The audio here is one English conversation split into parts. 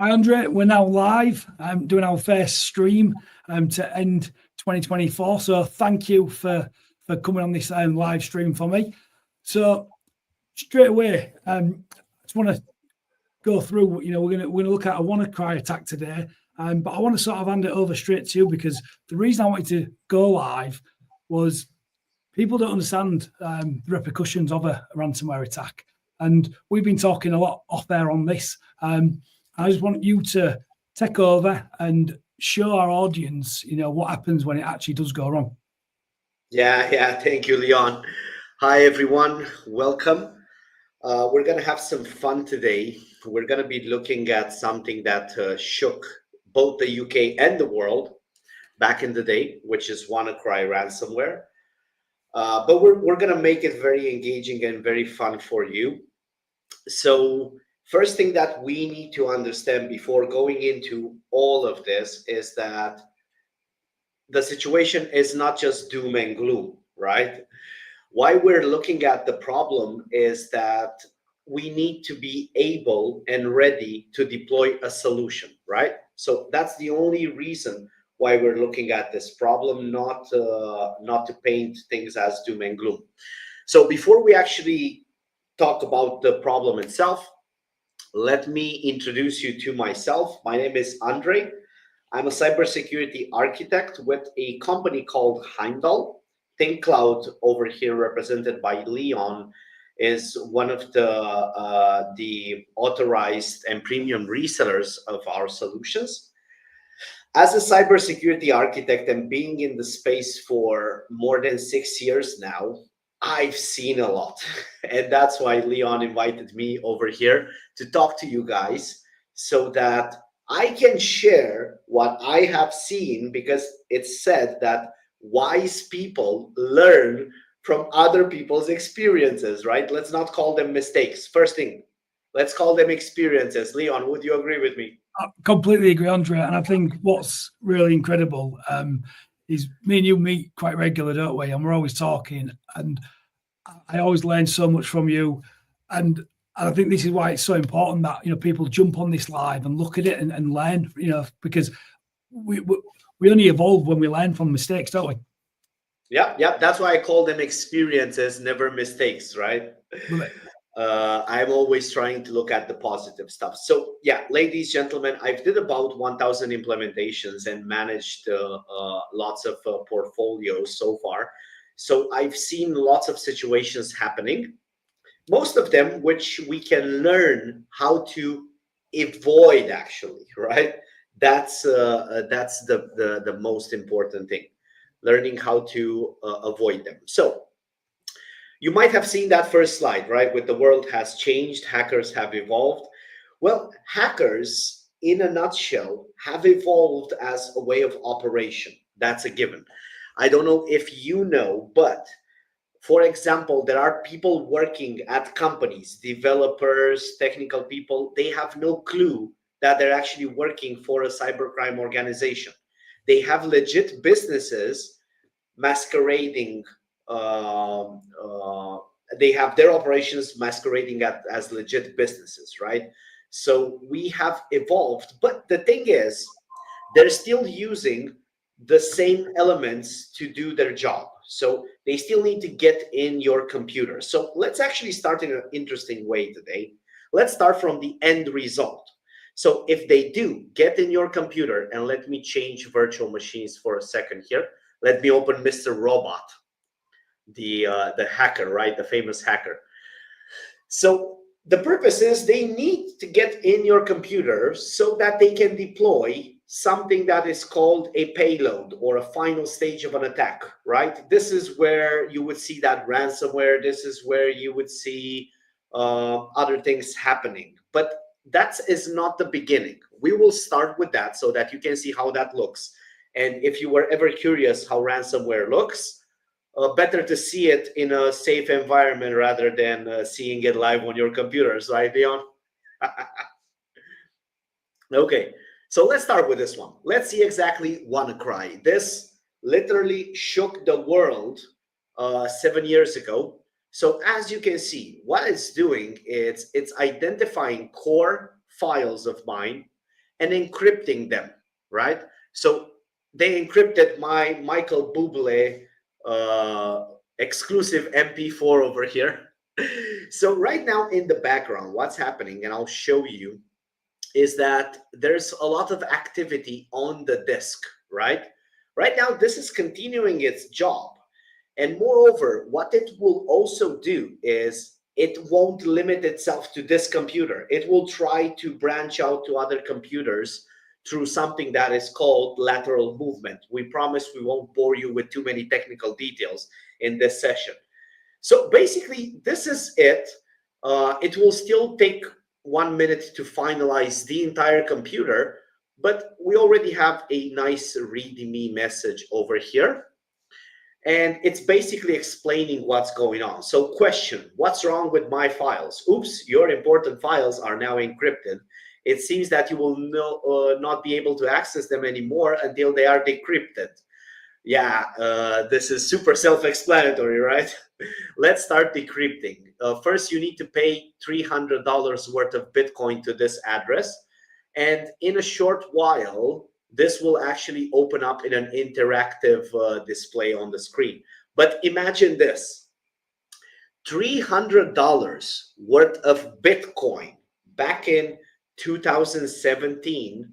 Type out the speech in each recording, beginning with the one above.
Hi, Andre. We're now live. I'm doing our first stream to end 2024. So thank you for coming on this live stream for me. So straight away, I just want to go through. We're gonna look at a WannaCry attack today, but I want to sort of hand it over straight to you because the reason I wanted to go live was people don't understand the repercussions of a ransomware attack, and we've been talking a lot off air on this. I just want you to take over and show our audience, what happens when it actually does go wrong. Yeah. Thank you, Leon. Hi, everyone. Welcome. We're going to have some fun today. We're going to be looking at something that shook both the UK and the world back in the day, which is WannaCry ransomware. But we're going to make it very engaging and very fun for you. So first thing that we need to understand before going into all of this is that the situation is not just doom and gloom, right? Why we're looking at the problem is that we need to be able and ready to deploy a solution, right? So that's the only reason why we're looking at this problem, not to paint things as doom and gloom. So before we actually talk about the problem itself, let me introduce you to myself. My name is Andre. I'm a cybersecurity architect with a company called Heimdall. ThinkCloud over here, represented by Leon, is one of the authorized and premium resellers of our solutions. As a cybersecurity architect and being in the space for more than 6 years now, I've seen a lot. And that's why Leon invited me over here to talk to you guys so that I can share what I have seen, because it's said that wise people learn from other people's experiences, right? Let's not call them mistakes. First thing, let's call them experiences. Leon, would you agree with me? I completely agree, Andre. And I think what's really incredible is me and you meet quite regular, don't we? And we're always talking. And I always learn so much from you. And I think this is why it's so important that people jump on this live and look at it and learn. Because we only evolve when we learn from mistakes, don't we? Yeah. That's why I call them experiences, never mistakes, right? I'm always trying to look at the positive stuff. So yeah, ladies, gentlemen, I've did about 1,000 implementations and managed lots of portfolios so far. So I've seen lots of situations happening, most of them which we can learn how to avoid, actually, right? That's the most important thing, learning how to avoid them. So you might have seen that first slide, right? With the world has changed, hackers have evolved. Well, hackers, in a nutshell, have evolved as a way of operation. That's a given. I don't know if you know, but for example, there are people working at companies, developers, technical people. They have no clue that they're actually working for a cybercrime organization. They have legit businesses masquerading. They have their operations masquerading as legit businesses, right? So we have evolved, but the thing is, they're still using the same elements to do their job. So they still need to get in your computer. So let's actually start in an interesting way today. Let's start from the end result. So if they do get in your computer, and let me change virtual machines for a second here. Let me open Mr. Robot, the hacker, right? The famous hacker. So the purpose is they need to get in your computer so that they can deploy something that is called a payload, or a final stage of an attack, right? This is where you would see that ransomware. This is where you would see other things happening. But that is not the beginning. We will start with that so that you can see how that looks. And if you were ever curious how ransomware looks, better to see it in a safe environment rather than seeing it live on your computers, right, Leon? Okay, so let's start with this one. Let's see exactly WannaCry. This literally shook the world 7 years ago. So as you can see, what it's doing is it's identifying core files of mine and encrypting them, right? So they encrypted my Michael Bublé exclusive MP4 over here. So right now in the background, what's happening, and I'll show you, is that there's a lot of activity on the disk, right? Right now, this is continuing its job. And moreover, what it will also do is it won't limit itself to this computer. It will try to branch out to other computers through something that is called lateral movement. We promise we won't bore you with too many technical details in this session. So basically, this is it. It will still take 1 minute to finalize the entire computer, but we already have a nice README message over here. And it's basically explaining what's going on. So question, what's wrong with my files? Oops, your important files are now encrypted. It seems that you will not be able to access them anymore until they are decrypted. Yeah, this is super self-explanatory, right? Let's start decrypting. First, you need to pay $300 worth of Bitcoin to this address. And in a short while, this will actually open up in an interactive display on the screen. But imagine this, $300 worth of Bitcoin back in 2017,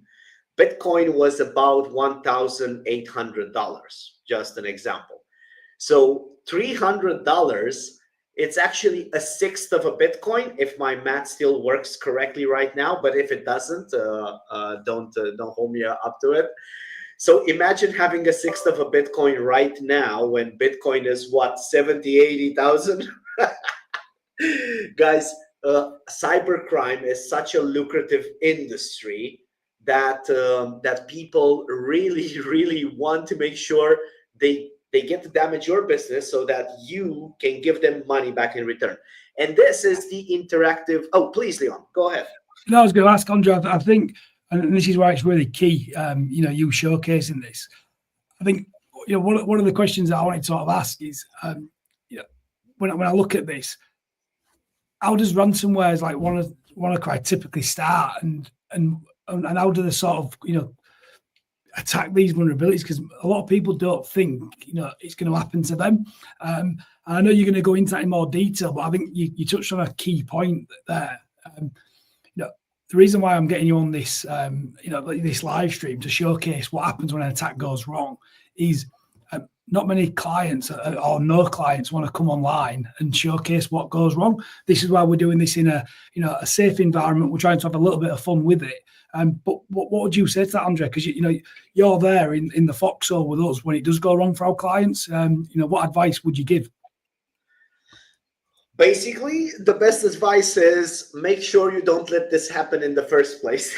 Bitcoin was about $1,800, just an example. So $300, it's actually a sixth of a Bitcoin, if my math still works correctly right now. But if it doesn't, don't hold me up to it. So imagine having a sixth of a Bitcoin right now when Bitcoin is what, 70, 80,000? Guys, cybercrime is such a lucrative industry that that people really want to make sure they get to damage your business so that you can give them money back in return. And this is the interactive. Oh, please, Leon, go ahead. No, I was going to ask Andre. I think, and this is why it's really key. You showcasing this. I think one of the questions that I wanted to sort of ask is, when I look at this, how does ransomware like WannaCry typically start, and how do they sort of attack these vulnerabilities? Because a lot of people don't think it's going to happen to them. And I know you're going to go into that in more detail, but I think you touched on a key point there. The reason why I'm getting you on this this live stream to showcase what happens when an attack goes wrong is not many clients or no clients want to come online and showcase what goes wrong. This is why we're doing this in a safe environment. We're trying to have a little bit of fun with it. But what would you say to that, Andre? Because you're there in the foxhole with us when it does go wrong for our clients. What advice would you give? Basically, the best advice is make sure you don't let this happen in the first place.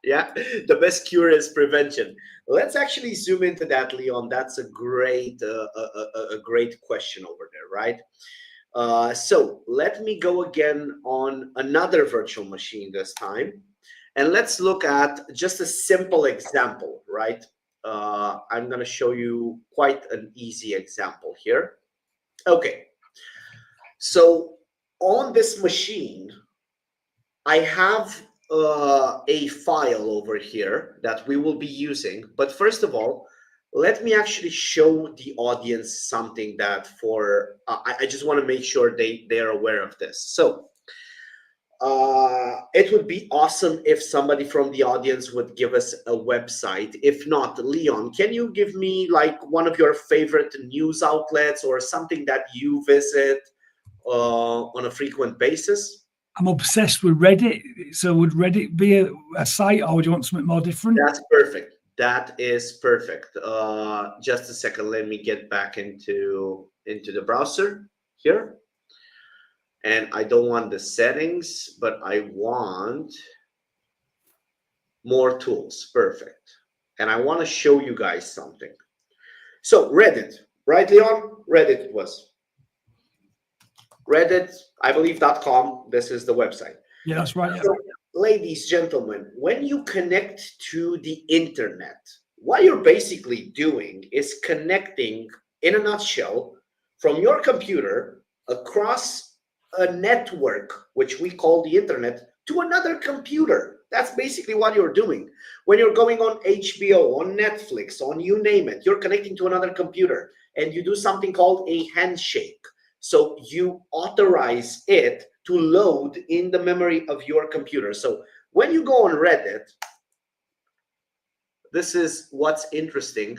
Yeah, the best cure is prevention. Let's actually zoom into that, Leon. That's a great question over there, right? So let me go again on another virtual machine this time, and let's look at just a simple example, right? I'm going to show you quite an easy example here. Okay, so on this machine, I have a file over here that we will be using. But first of all, let me actually show the audience something that I just want to make sure they're aware of this. So it would be awesome if somebody from the audience would give us a website. If not, Leon, can you give me like one of your favorite news outlets or something that you visit on a frequent basis? I'm obsessed with Reddit. So would Reddit be a site, or would you want something more different? That's perfect. That is perfect. Just a second. Let me get back into the browser here. And I don't want the settings, but I want more tools. Perfect. And I want to show you guys something. So Reddit, right, Leon? Reddit it was. Reddit, I believe .com. This is the website. Yeah, that's right. Yeah. So, ladies, gentlemen, when you connect to the internet, what you're basically doing is connecting, in a nutshell, from your computer across a network, which we call the internet, to another computer. That's basically what you're doing. When you're going on HBO, on Netflix, on you name it, you're connecting to another computer and you do something called a handshake. So you authorize it to load in the memory of your computer. So when you go on Reddit, this is what's interesting.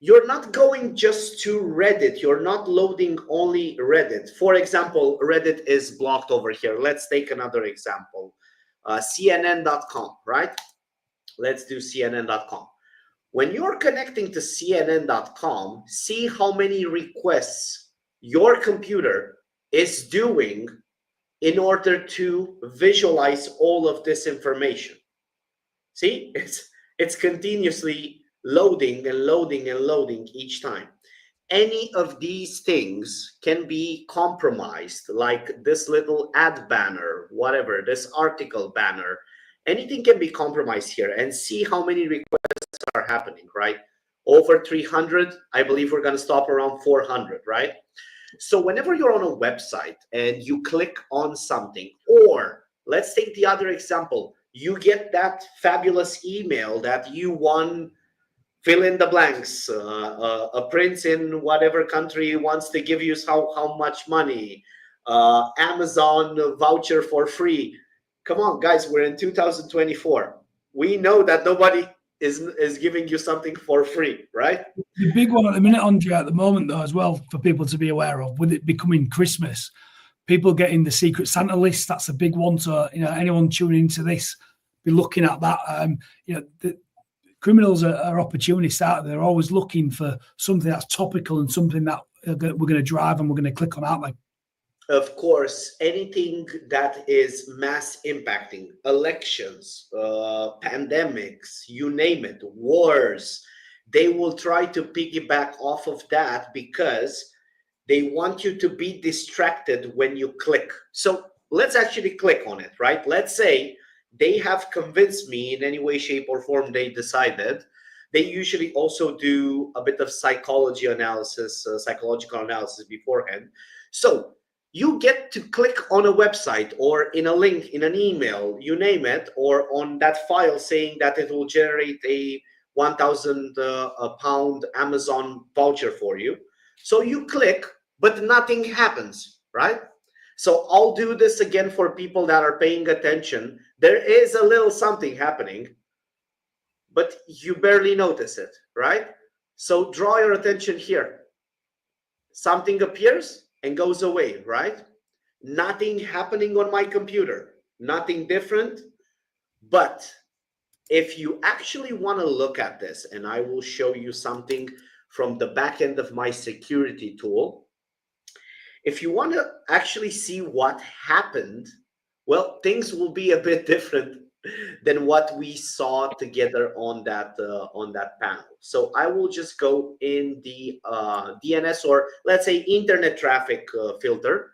You're not going just to Reddit. You're not loading only Reddit. For example, Reddit is blocked over here. Let's take another example. CNN.com, right? Let's do CNN.com. When you're connecting to CNN.com, see how many requests your computer is doing in order to visualize all of this information. See, it's continuously loading and loading and loading each time. Any of these things can be compromised, like this little ad banner, whatever, this article banner. Anything can be compromised here, and see how many requests are happening, right? Over 300. I believe we're going to stop around 400, right? So whenever you're on a website and you click on something, or let's take the other example, you get that fabulous email that you won, fill in the blanks, a prince in whatever country wants to give you how much money, Amazon voucher for free. Come on, guys, we're in 2024. We know that nobody is giving you something for free, right? The big one at the minute, Andre, at the moment, though, as well, for people to be aware of, with it becoming Christmas, people getting the Secret Santa list. That's a big one. So, anyone tuning into this, be looking at that. The criminals are opportunists out there. They're always looking for something that's topical and something that we're going to drive and we're going to click on, aren't they? Of course, anything that is mass impacting, elections, pandemics, you name it, wars, they will try to piggyback off of that because they want you to be distracted when you click. So let's actually click on it, right? Let's say they have convinced me in any way, shape, or form they decided. They usually also do a bit of psychological analysis beforehand. So you get to click on a website or in a link, in an email, you name it, or on that file saying that it will generate a 1,000 pound Amazon voucher for you. So you click, but nothing happens, right? So I'll do this again for people that are paying attention. There is a little something happening, but you barely notice it, right? So draw your attention here. Something appears and goes away, right? Nothing happening on my computer, nothing different. But if you actually want to look at this, and I will show you something from the back end of my security tool, if you want to actually see what happened, well, things will be a bit different than what we saw together on that panel. So I will just go in the DNS, or let's say internet traffic filter,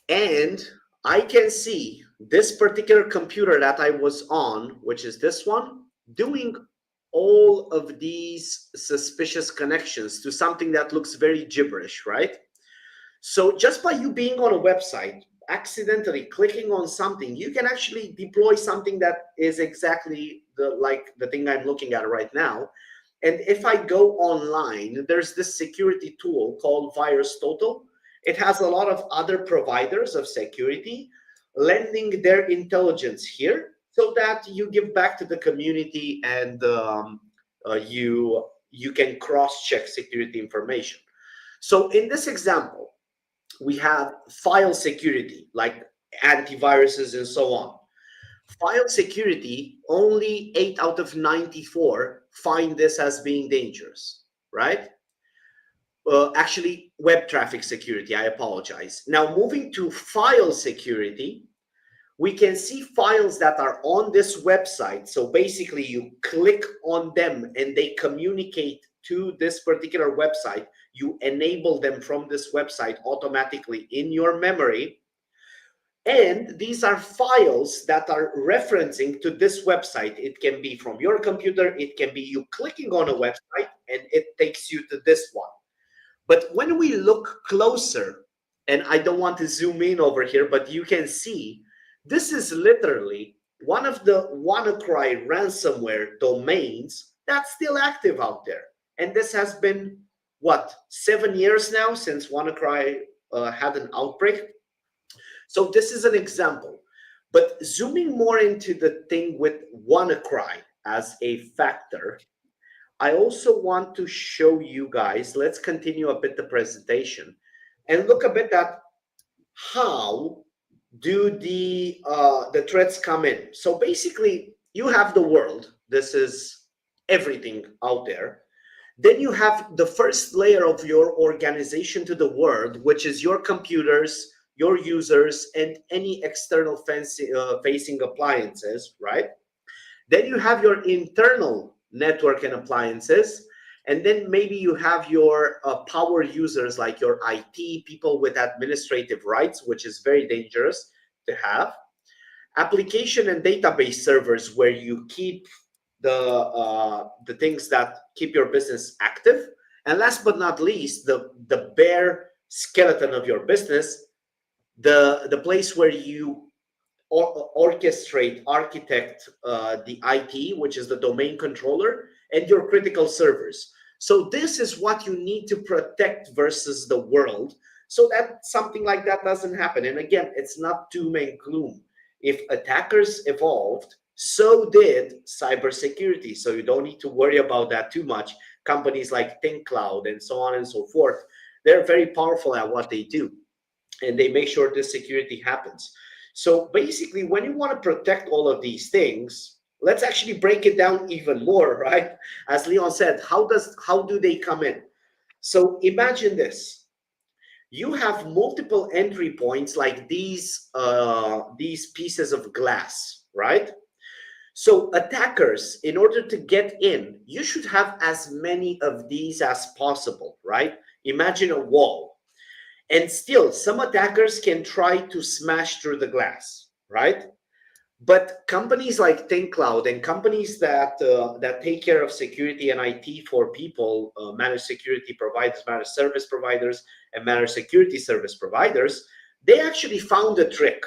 and I can see this particular computer that I was on, which is this one, doing all of these suspicious connections to something that looks very gibberish, right? So just by you being on a website, accidentally clicking on something, you can actually deploy something that is exactly like the thing I'm looking at right now. And if I go online, there's this security tool called VirusTotal. It has a lot of other providers of security lending their intelligence here so that you give back to the community, and you can cross-check security information. So in this example, we have file security, like antiviruses and so on. File security, only 8 out of 94 find this as being dangerous, right? Actually, web traffic security, I apologize. Now, moving to file security, we can see files that are on this website. So basically, you click on them and they communicate to this particular website. You enable them from this website automatically in your memory. And these are files that are referencing to this website. It can be from your computer. It can be you clicking on a website and it takes you to this one. But when we look closer, and I don't want to zoom in over here, but you can see this is literally one of the WannaCry ransomware domains that's still active out there. And this has been, what, 7 years now since WannaCry had an outbreak. So this is an example. But zooming more into the thing with WannaCry as a factor, I also want to show you guys, let's continue a bit the presentation and look a bit at how do the threats come in. So basically, you have the world. This is everything out there. Then you have the first layer of your organization to the world, which is your computers, your users, and any external facing appliances, right? Then you have your internal network and appliances. And then maybe you have your power users, like your IT, people with administrative rights, which is very dangerous to have. Application and database servers, where you keep the things that keep your business active. And last but not least, the bare skeleton of your business, the place where you orchestrate, architect the IT, which is the domain controller, and your critical servers. So this is what you need to protect versus the world, so that something like that doesn't happen. And again, it's not doom and gloom. If attackers evolved, so did cybersecurity. So you don't need to worry about that too much. Companies like ThinkCloud and so on and so forth, they're very powerful at what they do, and they make sure this security happens. So basically, when you want to protect all of these things, let's actually break it down even more, right? As Leon said, how do they come in? So imagine this. You have multiple entry points like these pieces of glass, right? So attackers, in order to get in, you should have as many of these as possible, right? Imagine a wall. And still, some attackers can try to smash through the glass, right? But companies like ThinkCloud and companies that take care of security and IT for people, managed security providers, managed service providers, and managed security service providers, they actually found a trick.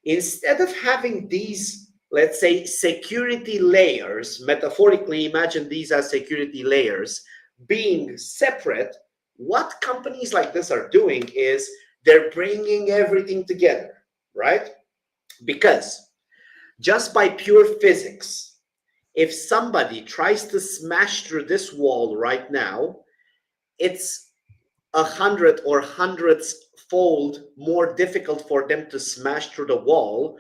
Instead of having these, let's say, security layers, metaphorically imagine these as security layers, being separate, what companies like this are doing is they're bringing everything together, right? Because just by pure physics, if somebody tries to smash through this wall right now, it's 100 or hundreds fold more difficult for them to smash through the wall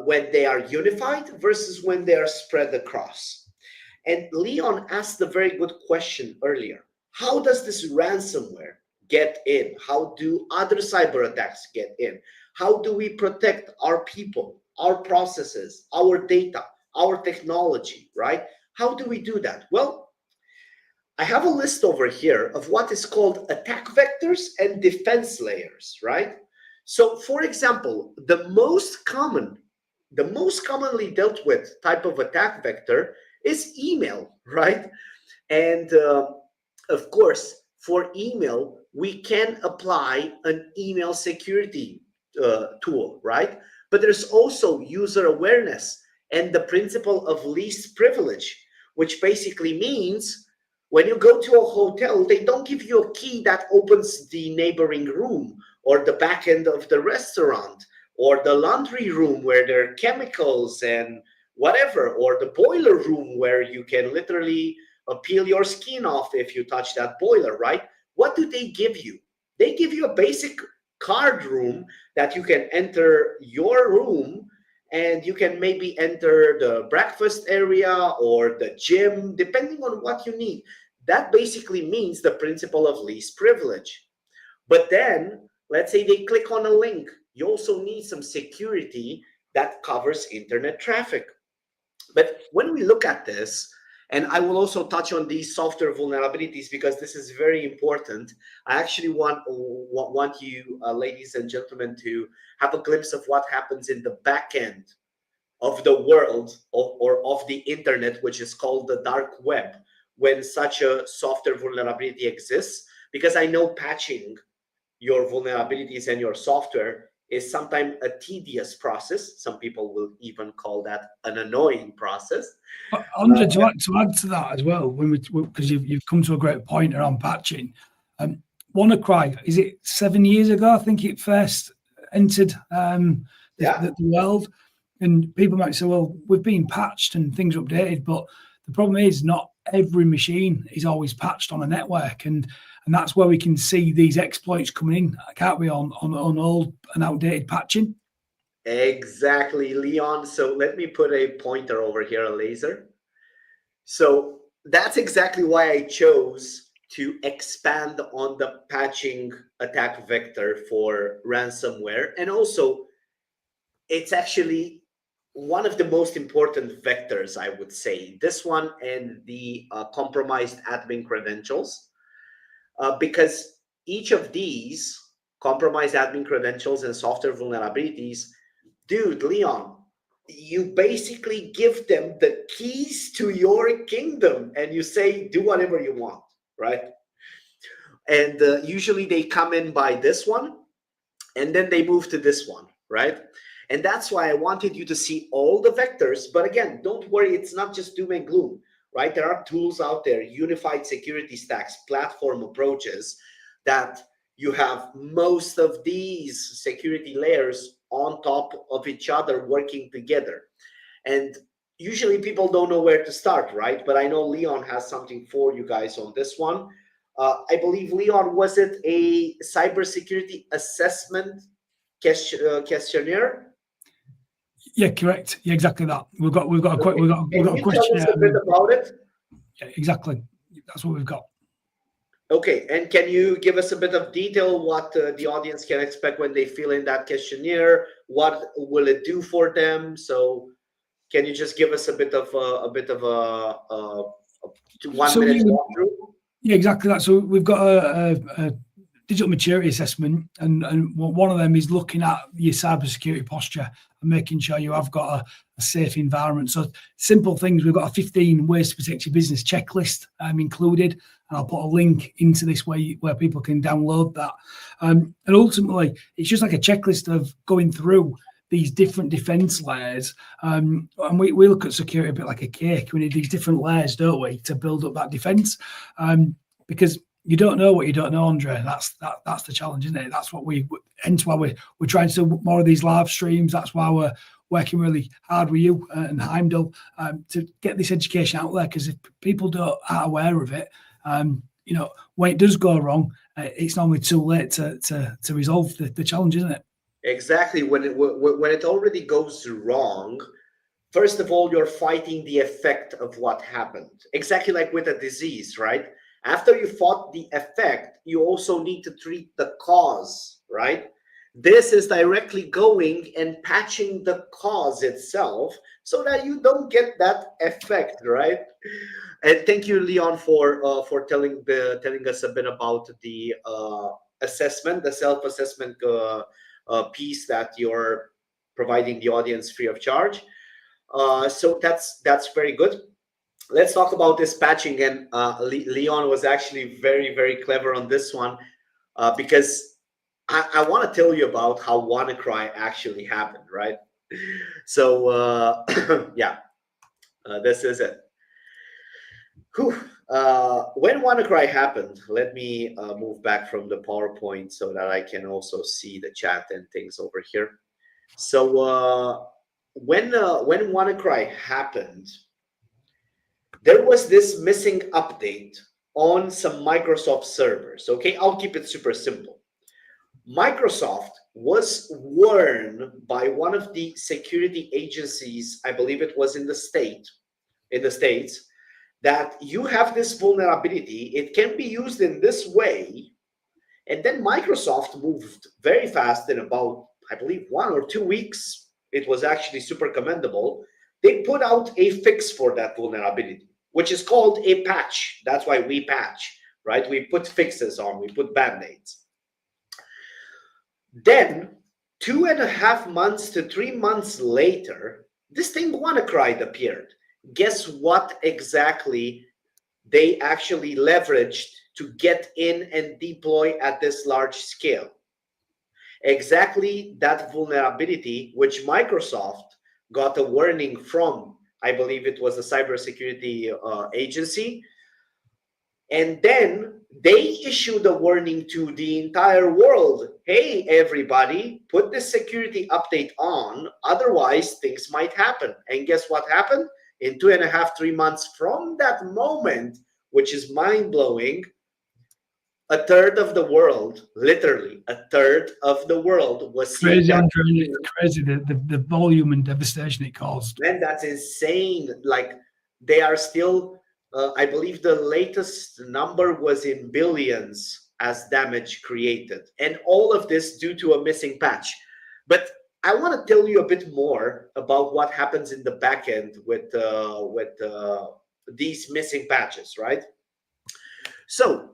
when they are unified versus when they are spread across. And Leon asked a very good question earlier. How does this ransomware get in? How do other cyber attacks get in? How do we protect our people, our processes, our data, our technology, right? How do we do that? Well, I have a list over here of what is called attack vectors and defense layers, right? So for example, the most commonly dealt with type of attack vector is email, right? And of course, for email, we can apply an email security tool, right? But there's also user awareness and the principle of least privilege, which basically means when you go to a hotel, they don't give you a key that opens the neighboring room or the back end of the restaurant or the laundry room where there are chemicals and whatever, or the boiler room where you can literally peel your skin off if you touch that boiler, right? What do they give you? They give you a basic card room that you can enter your room, and you can maybe enter the breakfast area or the gym, depending on what you need. That basically means the principle of least privilege. But then, let's say they click on a link. You also need some security that covers internet traffic. But when we look at this, and I will also touch on these software vulnerabilities because this is very important. I actually want you, ladies and gentlemen, to have a glimpse of what happens in the back end of the world or of the internet, which is called the dark web, when such a software vulnerability exists. Because I know patching your vulnerabilities and your software is sometimes a tedious process. Some people will even call that an annoying process. But Andre, to add to that as well, because you've come to a great point around patching. WannaCry, is it 7 years ago? I think it first entered the world, and people might say, "Well, we've been patched and things are updated," but the problem is not every machine is always patched on a network, and that's where we can see these exploits coming in, can't we, on old and outdated patching? Exactly, Leon. So let me put a pointer over here, a laser. So that's exactly why I chose to expand on the patching attack vector for ransomware. And also, it's actually one of the most important vectors, I would say. This one and the compromised admin credentials, because each of these compromised admin credentials and software vulnerabilities, dude, Leon, you basically give them the keys to your kingdom and you say, do whatever you want, right? And usually they come in by this one and then they move to this one, right? And that's why I wanted you to see all the vectors. But again, don't worry, it's not just doom and gloom, right? There are tools out there, unified security stacks, platform approaches, that you have most of these security layers on top of each other working together. And usually people don't know where to start, right? But I know Leon has something for you guys on this one. I believe, Leon, was it a cybersecurity assessment questionnaire? Yeah, correct. Yeah, exactly that. We've got a Can you tell us a bit about it? Yeah, exactly. That's what we've got. Okay, and can you give us a bit of detail what the audience can expect when they fill in that questionnaire? What will it do for them? So, can you just give us a bit of a 1 minute walkthrough? Yeah, exactly that. So we've got a digital maturity assessment, and one of them is looking at your cybersecurity posture and making sure you have got a safe environment. So simple things. We've got a 15 ways to protect your business checklist included, and I'll put a link into this where people can download that. And ultimately, it's just like a checklist of going through these different defense layers, and we look at security a bit like a cake. We need these different layers, don't we, to build up that defense, because you don't know what you don't know, Andre. That's the challenge, isn't it? That's what hence why we're trying to do more of these live streams. That's why we're working really hard with you and Heimdall to get this education out there, because if people aren't aware of it, when it does go wrong, it's normally too late to resolve the challenge, isn't it? Exactly. When it already goes wrong, first of all, you're fighting the effect of what happened. Exactly like with a disease, right? After you fought the effect, you also need to treat the cause, right? This is directly going and patching the cause itself so that you don't get that effect, right? And thank you, Leon, for telling us a bit about the assessment, the self-assessment piece that you're providing the audience free of charge. So that's very good. Let's talk about this patching. And Leon was actually very, very clever on this one, because I want to tell you about how WannaCry actually happened, right? So yeah, this is it. When WannaCry happened, let me move back from the PowerPoint so that I can also see the chat and things over here. So when WannaCry happened, there was this missing update on some Microsoft servers. Okay, I'll keep it super simple. Microsoft was warned by one of the security agencies, I believe it was in the States, that you have this vulnerability. It can be used in this way. And then Microsoft moved very fast in about, I believe, 1 or 2 weeks. It was actually super commendable. They put out a fix for that vulnerability, which is called a patch. That's why we patch, right? We put fixes on, we put band-aids. Then 2.5 months to 3 months later, this thing WannaCry appeared. Guess what exactly they actually leveraged to get in and deploy at this large scale? Exactly that vulnerability, which Microsoft got a warning from, I believe it was a cybersecurity agency, and then they issued a warning to the entire world. Hey, everybody, put this security update on, otherwise things might happen. And guess what happened? In 2.5, 3 months from that moment, which is mind-blowing, a third of the world, literally a third of the world, was seeing Crazy, that. Andrew. It's crazy the volume and devastation it caused. Man, that's insane. Like, they are still, I believe the latest number was in billions as damage created. And all of this due to a missing patch. But I want to tell you a bit more about what happens in the back end with these missing patches, right? So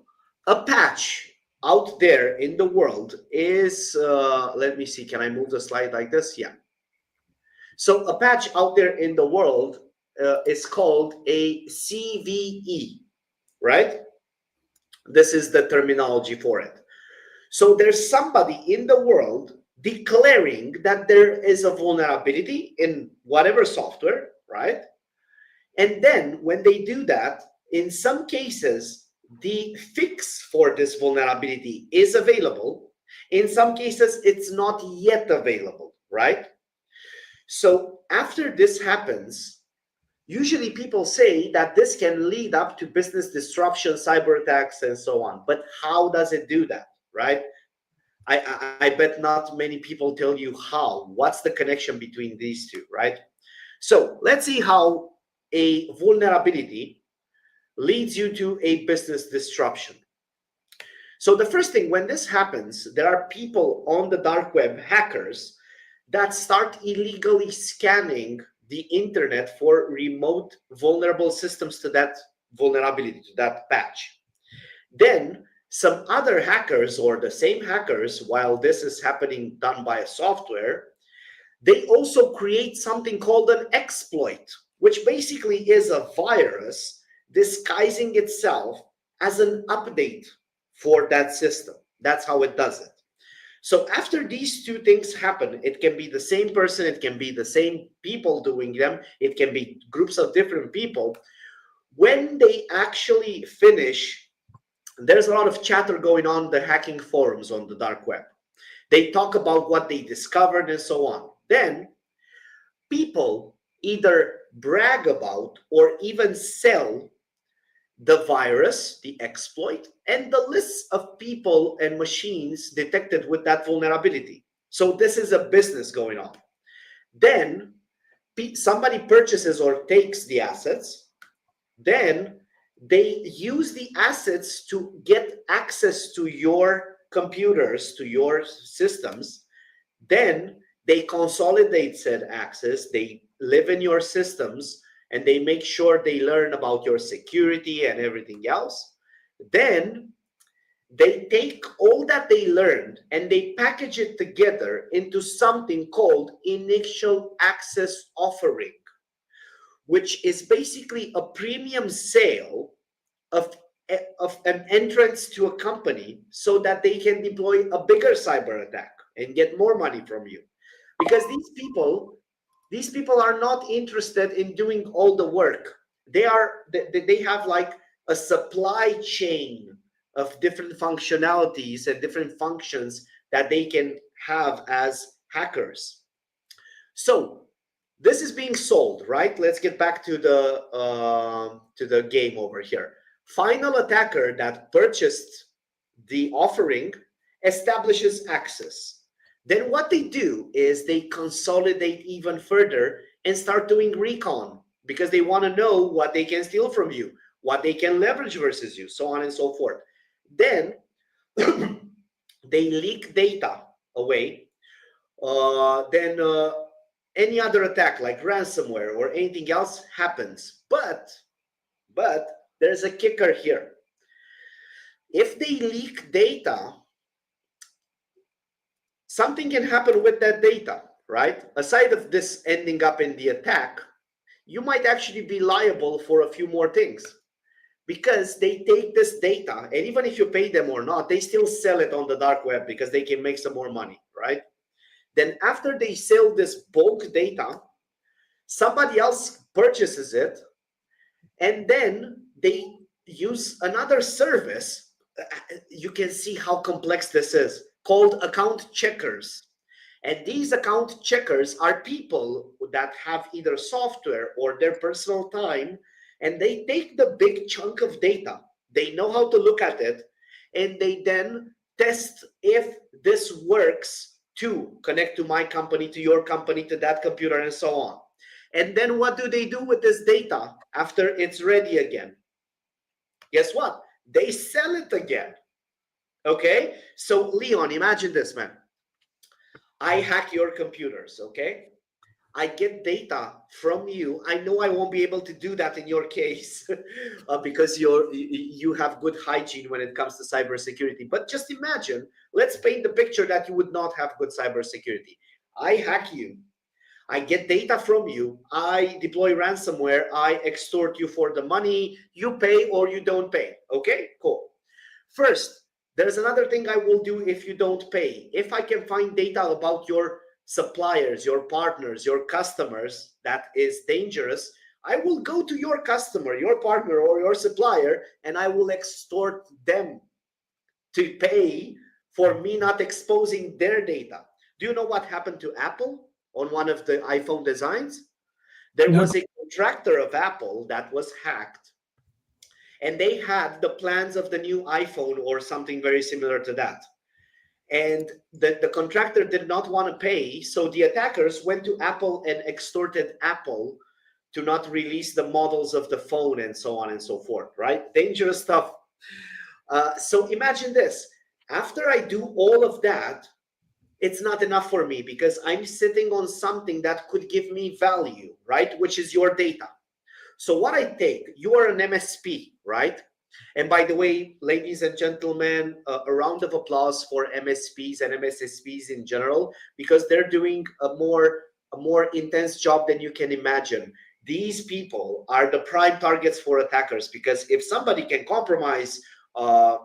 a patch out there in the world is, let me see, can I move the slide like this? Yeah. So a patch out there in the world is called a CVE, right? This is the terminology for it. So there's somebody in the world declaring that there is a vulnerability in whatever software, right? And then when they do that, in some cases, the fix for this vulnerability is available. In some cases, it's not yet available, right? So after this happens, usually people say that this can lead up to business disruption, cyber attacks, and so on. But how does it do that, right? I bet not many people tell you how. What's the connection between these two, right? So let's see how a vulnerability leads you to a business disruption. So the first thing, when this happens, there are people on the dark web, hackers, that start illegally scanning the internet for remote vulnerable systems to that vulnerability, to that patch. Then some other hackers, or the same hackers, while this is happening done by a software, they also create something called an exploit, which basically is a virus disguising itself as an update for that system. That's how it does it. So after these two things happen, it can be the same person, it can be the same people doing them, it can be groups of different people. When they actually finish, there's a lot of chatter going on in the hacking forums on the dark web. They talk about what they discovered and so on. Then people either brag about or even sell the virus, the exploit, and the lists of people and machines detected with that vulnerability. So this is a business going on. Then somebody purchases or takes the assets. Then they use the assets to get access to your computers, to your systems. Then they consolidate said access, they live in your systems, and they make sure they learn about your security and everything else. Then they take all that they learned and they package it together into something called initial access offering, which is basically a premium sale of an entrance to a company so that they can deploy a bigger cyber attack and get more money from you. Because these people are not interested in doing all the work. They have like a supply chain of different functionalities and different functions that they can have as hackers. So this is being sold, right? Let's get back to the game over here. Final attacker that purchased the offering establishes access. Then what they do is they consolidate even further and start doing recon, because they want to know what they can steal from you, what they can leverage versus you, so on and so forth. Then they leak data away. Then any other attack like ransomware or anything else happens. But there's a kicker here. If they leak data, something can happen with that data, right? Aside of this ending up in the attack, you might actually be liable for a few more things, because they take this data, and even if you pay them or not, they still sell it on the dark web because they can make some more money, right? Then after they sell this bulk data, somebody else purchases it, and then they use another service. You can see how complex this is, called account checkers. And these account checkers are people that have either software or their personal time, and they take the big chunk of data. They know how to look at it, and they then test if this works to connect to my company, to your company, to that computer, and so on. And then what do they do with this data after it's ready again? Guess what? They sell it again. Okay? So Leon, imagine this, man. I hack your computers, okay? I get data from you. I know I won't be able to do that in your case because you have good hygiene when it comes to cybersecurity. But just imagine, let's paint the picture that you would not have good cybersecurity. I hack you. I get data from you. I deploy ransomware. I extort you for the money. You pay or you don't pay. Okay, cool. First, there's another thing I will do if you don't pay. If I can find data about your suppliers, your partners, your customers, that is dangerous, I will go to your customer, your partner, or your supplier, and I will extort them to pay for me not exposing their data. Do you know what happened to Apple on one of the iPhone designs? There was a contractor of Apple that was hacked, and they had the plans of the new iPhone or something very similar to that. And the contractor did not want to pay, so the attackers went to Apple and extorted Apple to not release the models of the phone and so on and so forth, right? Dangerous stuff. So imagine this. After I do all of that, it's not enough for me because I'm sitting on something that could give me value, right? Which is your data. So what I take, you are an MSP, right? And by the way, ladies and gentlemen, a round of applause for MSPs and MSSPs in general, because they're doing a more intense job than you can imagine. These people are the prime targets for attackers, because if somebody can compromise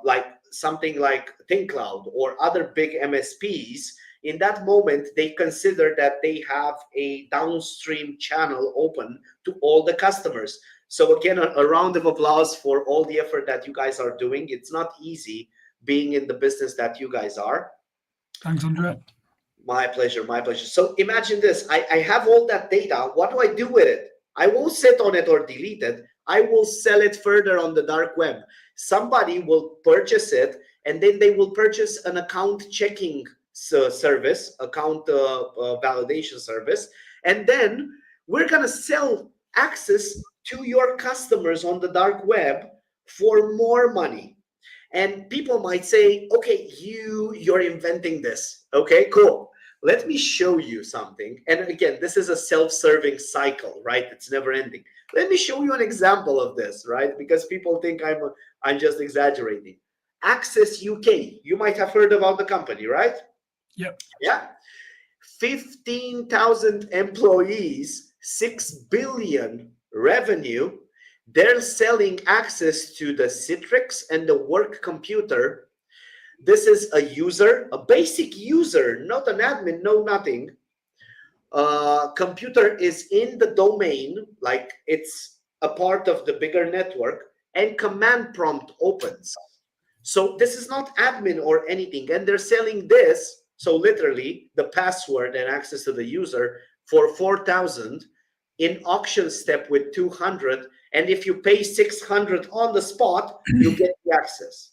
like something like ThinkCloud or other big MSPs, in that moment, they consider that they have a downstream channel open to all the customers. So again, a round of applause for all the effort that you guys are doing. It's not easy being in the business that you guys are. Thanks, Andre. My pleasure, my pleasure. So imagine this, I have all that data. What do I do with it? I won't sit on it or delete it. I will sell it further on the dark web. Somebody will purchase it, and then they will purchase an account checking service, account validation service, and then we're gonna sell access to your customers on the dark web for more money. And people might say, okay, you're inventing this. Okay, cool. Let me show you something. And again, this is a self-serving cycle, right? It's never ending. Let me show you an example of this, right? Because people think I'm just exaggerating. Access UK, you might have heard about the company, right? Yep. Yeah. 15,000 employees, 6 billion revenue. They're selling access to the Citrix and the work computer. This is a user, a basic user, not an admin, no nothing. Computer is in the domain, like it's a part of the bigger network, and command prompt opens. So this is not admin or anything, and they're selling this. So literally the password and access to the user for 4,000, in auction step with 200. And if you pay 600 on the spot, you get the access.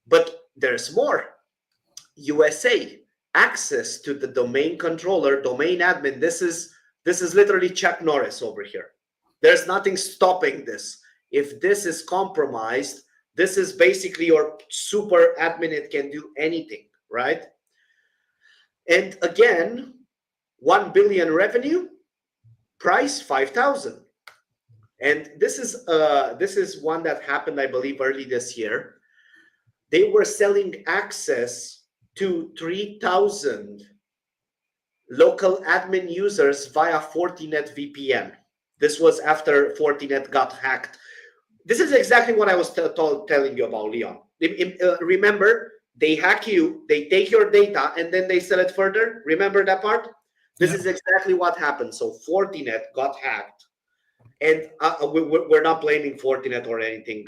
But there's more. USA, access to the domain controller, domain admin. This is literally Chuck Norris over here. There's nothing stopping this. If this is compromised, this is basically your super admin. It can do anything, right? And again, 1 billion revenue, price 5,000. And this is one that happened, I believe, early this year. They were selling access to 3,000 local admin users via Fortinet VPN. This was after Fortinet got hacked. This is exactly what I was telling you about, Leon. Remember, they hack you, they take your data, and then they sell it further. Remember that part? This is exactly what happened. So Fortinet got hacked, and we're not blaming Fortinet or anything.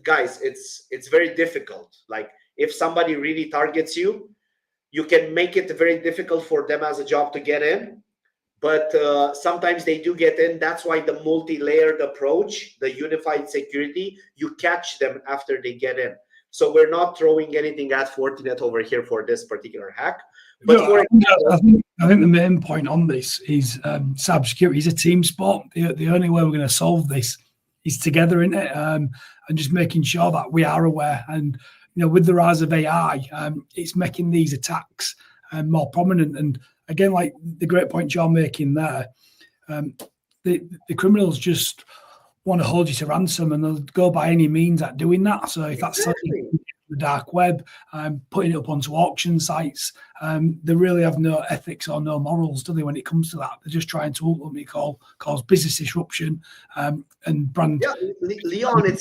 Guys, it's very difficult. Like, if somebody really targets you, you can make it very difficult for them as a job to get in. But sometimes they do get in. That's why the multi-layered approach, the unified security, you catch them after they get in. So we're not throwing anything at Fortinet over here for this particular hack. But no, I think the main point on this is cybersecurity is a team sport. The only way we're going to solve this is together in it, and just making sure that we are aware. And with the rise of AI, it's making these attacks more prominent. And again, like the great point you're making there, the criminals just want to hold you to ransom, and they'll go by any means at doing that. So if that's something the dark web, putting it up onto auction sites, they really have no ethics or no morals, do they, when it comes to that? They're just trying to ultimately cause business disruption and brand. Yeah, Leon,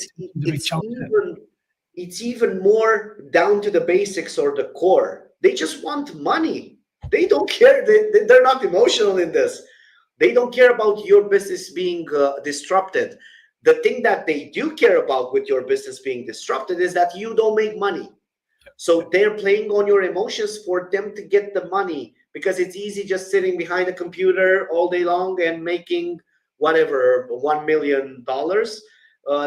it's even more down to the basics or the core. They just want money. They don't care. They're not emotional in this. They don't care about your business being disrupted. The thing that they do care about with your business being disrupted is that you don't make money. So they're playing on your emotions for them to get the money, because it's easy just sitting behind a computer all day long and making whatever, $1 million,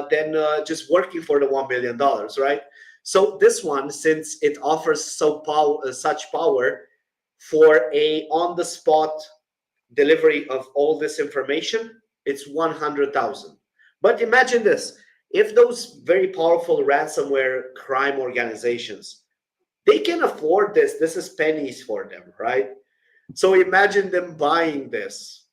than just working for the $1 million, right? So this one, since it offers such power for a on-the-spot delivery of all this information, it's 100,000. But imagine this: if those very powerful ransomware crime organizations, they can afford this. This is pennies for them, right? So imagine them buying this.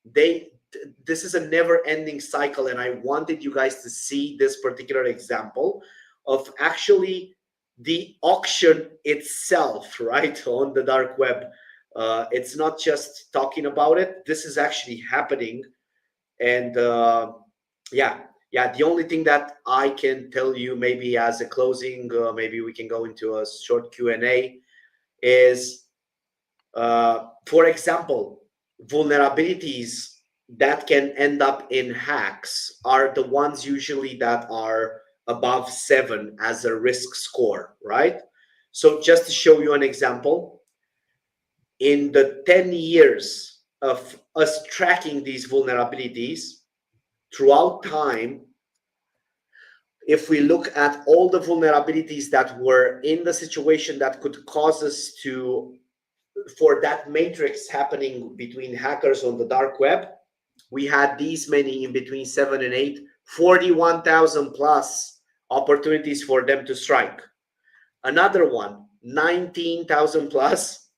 This is a never-ending cycle, and I wanted you guys to see this particular example of actually the auction itself, right, on the dark web. It's not just talking about it. This is actually happening. And the only thing that I can tell you, maybe as a closing, maybe we can go into a short Q&A, is, for example, vulnerabilities that can end up in hacks are the ones usually that are above 7 as a risk score, right? So just to show you an example, in the 10 years of us tracking these vulnerabilities throughout time, if we look at all the vulnerabilities that were in the situation that could cause us for that matrix happening between hackers on the dark web, we had these many in between 7 and 8, 41,000 plus opportunities for them to strike. Another one, 19,000 plus.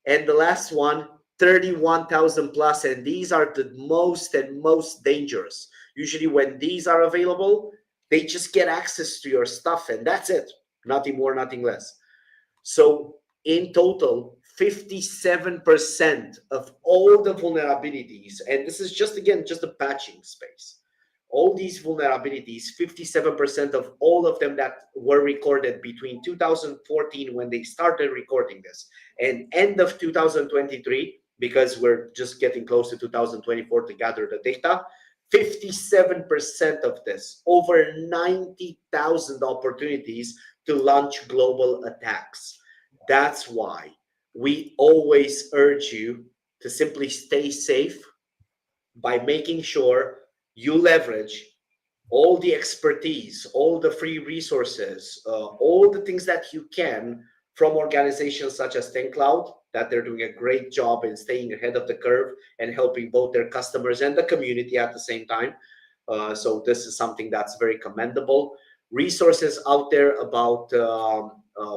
And the last one, 31,000 plus. And these are the most dangerous. Usually when these are available, they just get access to your stuff, and that's it. Nothing more, nothing less. So in total, 57% of all the vulnerabilities, and this is just a patching space, all these vulnerabilities, 57% of all of them that were recorded between 2014, when they started recording this, and end of 2023, because we're just getting close to 2024 to gather the data, 57% of this, over 90,000 opportunities to launch global attacks. That's why we always urge you to simply stay safe by making sure you leverage all the expertise, all the free resources, all the things that you can from organizations such as TenCloud, that they're doing a great job in staying ahead of the curve and helping both their customers and the community at the same time. So this is something that's very commendable. Resources out there about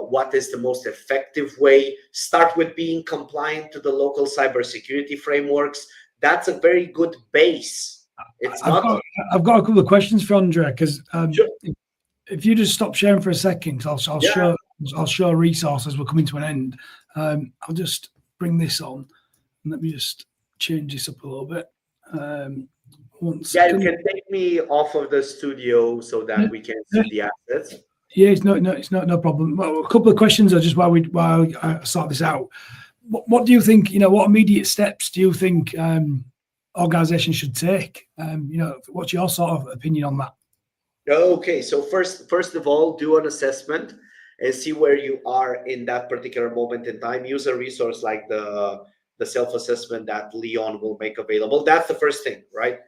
what is the most effective way. Start with being compliant to the local cybersecurity frameworks. That's a very good base. I've got a couple of questions for Andre, because sure. If you just stop sharing for a second, I'll show a resource as we're coming to an end. I'll just bring this on. Let me just change this up a little bit. You can take me off of the studio so that we can see the assets. Yeah, it's not no problem. Well, a couple of questions are just while I sort this out. What do you think? What immediate steps do you think organizations should take? What's your sort of opinion on that? Okay, so first of all, do an assessment and see where you are in that particular moment in time. Use a resource like the self-assessment that Leon will make available. That's the first thing, right?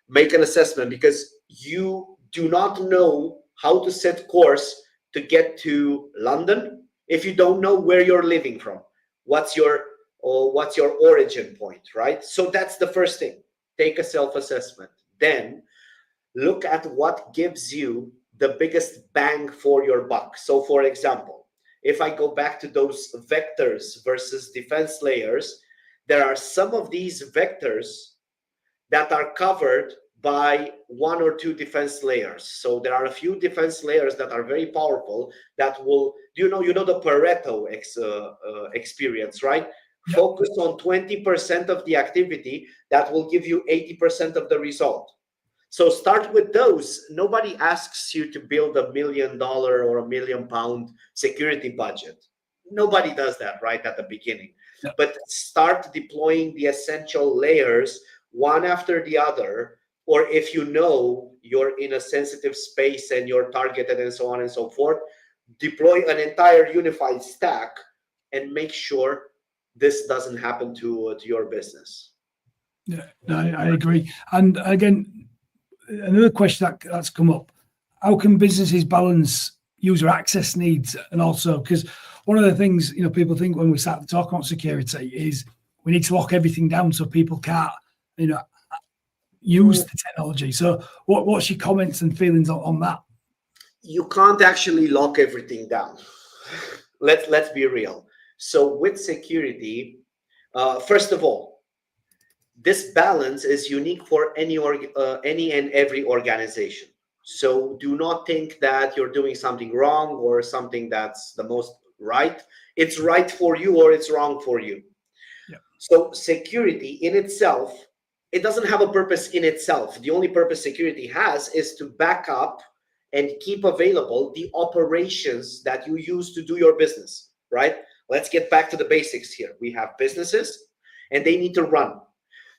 Make an assessment, because you do not know how to set course to get to London if you don't know where you're living from. What's your origin point, right? So that's the first thing. Take a self-assessment. Then look at what gives you the biggest bang for your buck. So for example, if I go back to those vectors versus defense layers, there are some of these vectors that are covered by one or two defense layers. So there are a few defense layers that are very powerful that will, you know the Pareto experience, right? Yep. Focus on 20% of the activity that will give you 80% of the result. So start with those. Nobody asks you to build $1 million or £1 million security budget. Nobody does that right at the beginning. Yeah. But start deploying the essential layers one after the other, or if you know you're in a sensitive space and you're targeted and so on and so forth, deploy an entire unified stack and make sure this doesn't happen to your business. Yeah, I agree. And again, another question that's come up: how can businesses balance user access needs? And also, because one of the things people think when we start to talk about security is we need to lock everything down so people can't use the technology. So what's your comments and feelings on that? You can't actually lock everything down. Let's be real. So with security, first of all, this balance is unique for any and every organization. So do not think that you're doing something wrong or something that's the most right. It's right for you or it's wrong for you. Yeah. So security in itself, it doesn't have a purpose in itself. The only purpose security has is to back up and keep available the operations that you use to do your business, right? Let's get back to the basics here. We have businesses and they need to run.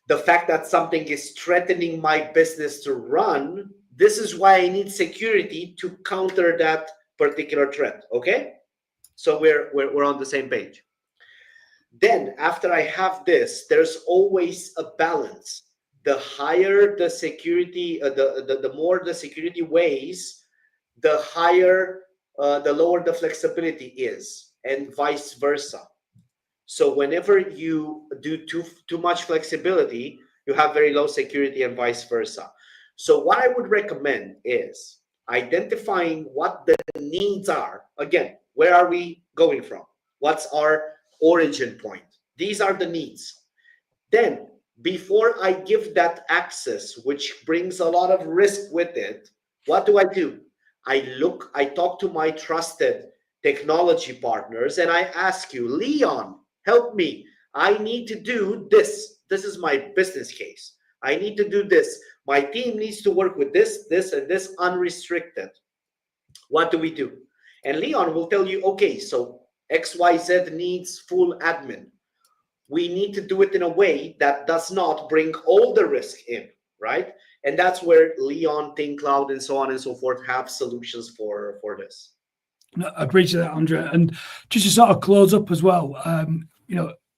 The fact that something is threatening my business to run, this is why I need security to counter that particular threat, okay? So we're on the same page. Then after I have this, there's always a balance. The higher the security, the more the security weighs, the higher, the lower the flexibility is, and vice versa. So whenever you do too much flexibility, you have very low security and vice versa. So what I would recommend is identifying what the needs are. Again, where are we going from? What's our origin point? These are the needs. Then before I give that access, which brings a lot of risk with it, what do? I talk to my trusted technology partners and I ask you, Leon, help me. I need to do this. This is my business case. I need to do this. My team needs to work with this, this, and this unrestricted. What do we do? And Leon will tell you, okay, so XYZ needs full admin. We need to do it in a way that does not bring all the risk in, right? And that's where Leon, ThinkCloud, and so on and so forth have solutions for this. No, I appreciate that, Andrea. And just to sort of close up as well,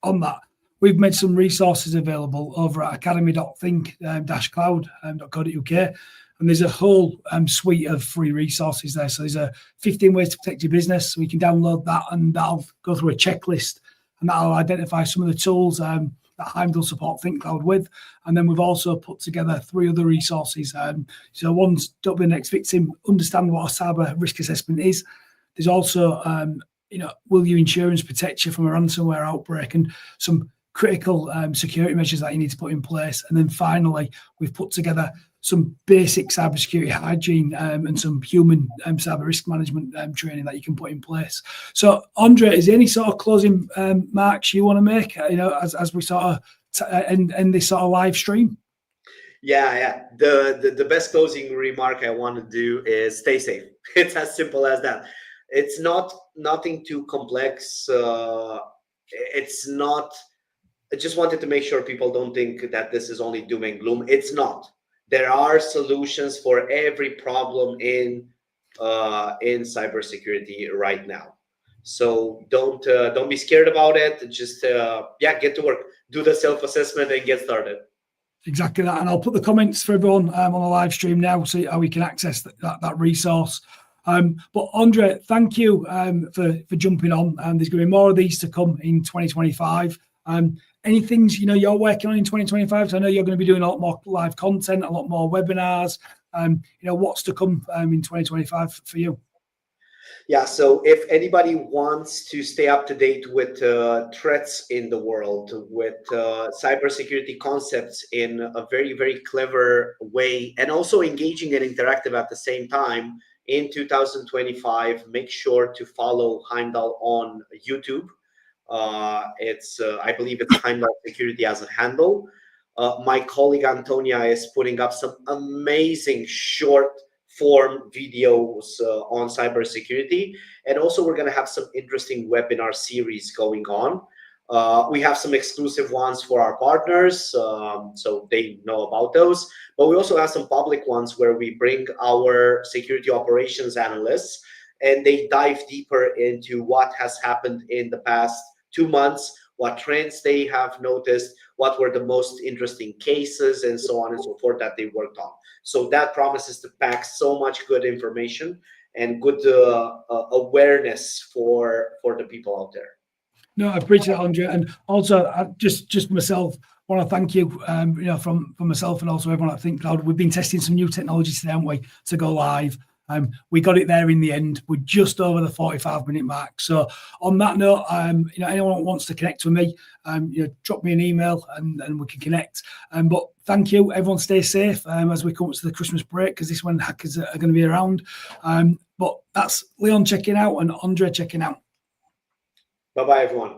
on that, we've made some resources available over at academy.think-cloud.co.uk. And there's a whole suite of free resources there. So there's a 15 ways to protect your business. So you can download that and that'll go through a checklist and that'll identify some of the tools that Heimdall support ThinkCloud with. And then we've also put together 3 other resources. So one's Don't Be the Next Victim, understand what a cyber risk assessment is. There's also, will your insurance protect you from a ransomware outbreak, and some critical security measures that you need to put in place. And then finally, we've put together some basic cybersecurity hygiene and some human cyber risk management training that you can put in place. So, Andrea, is there any sort of closing marks you want to make, as we sort of end this sort of live stream? Yeah. The best closing remark I want to do is stay safe. It's as simple as that. It's not nothing too complex. It's not. I just wanted to make sure people don't think that this is only doom and gloom. It's not. There are solutions for every problem in cybersecurity right now. So don't be scared about it. Just get to work, do the self-assessment, and get started. Exactly that, and I'll put the comments for everyone on the live stream now, so how we can access that resource. But Andre, thank you for jumping on. There's going to be more of these to come in 2025. Any things you're working on in 2025? So I know you're going to be doing a lot more live content, a lot more webinars. What's to come in 2025 for you? Yeah, so if anybody wants to stay up to date with threats in the world, with cybersecurity concepts in a very, very clever way, and also engaging and interactive at the same time in 2025, make sure to follow Heimdall on YouTube. I believe it's Heimdall Security as a handle. My colleague Antonia is putting up some amazing short form videos on cybersecurity, and also we're going to have some interesting webinar series going on. We have some exclusive ones for our partners, so they know about those, but we also have some public ones where we bring our security operations analysts and they dive deeper into what has happened in the past 2 months, what trends they have noticed, what were the most interesting cases, and so on and so forth that they worked on. So that promises to pack so much good information and good awareness for the people out there. No, I appreciate that, Andre. And also, just myself, want to thank you, from myself and also everyone at ThinkCloud. We've been testing some new technology today, haven't we, to go live. We got it there in the end. We're just over the 45-minute mark. So on that note, anyone who wants to connect with me, drop me an email and we can connect. But thank you. Everyone stay safe as we come up to the Christmas break, because this when hackers are going to be around. But that's Leon checking out and Andre checking out. Bye-bye, everyone.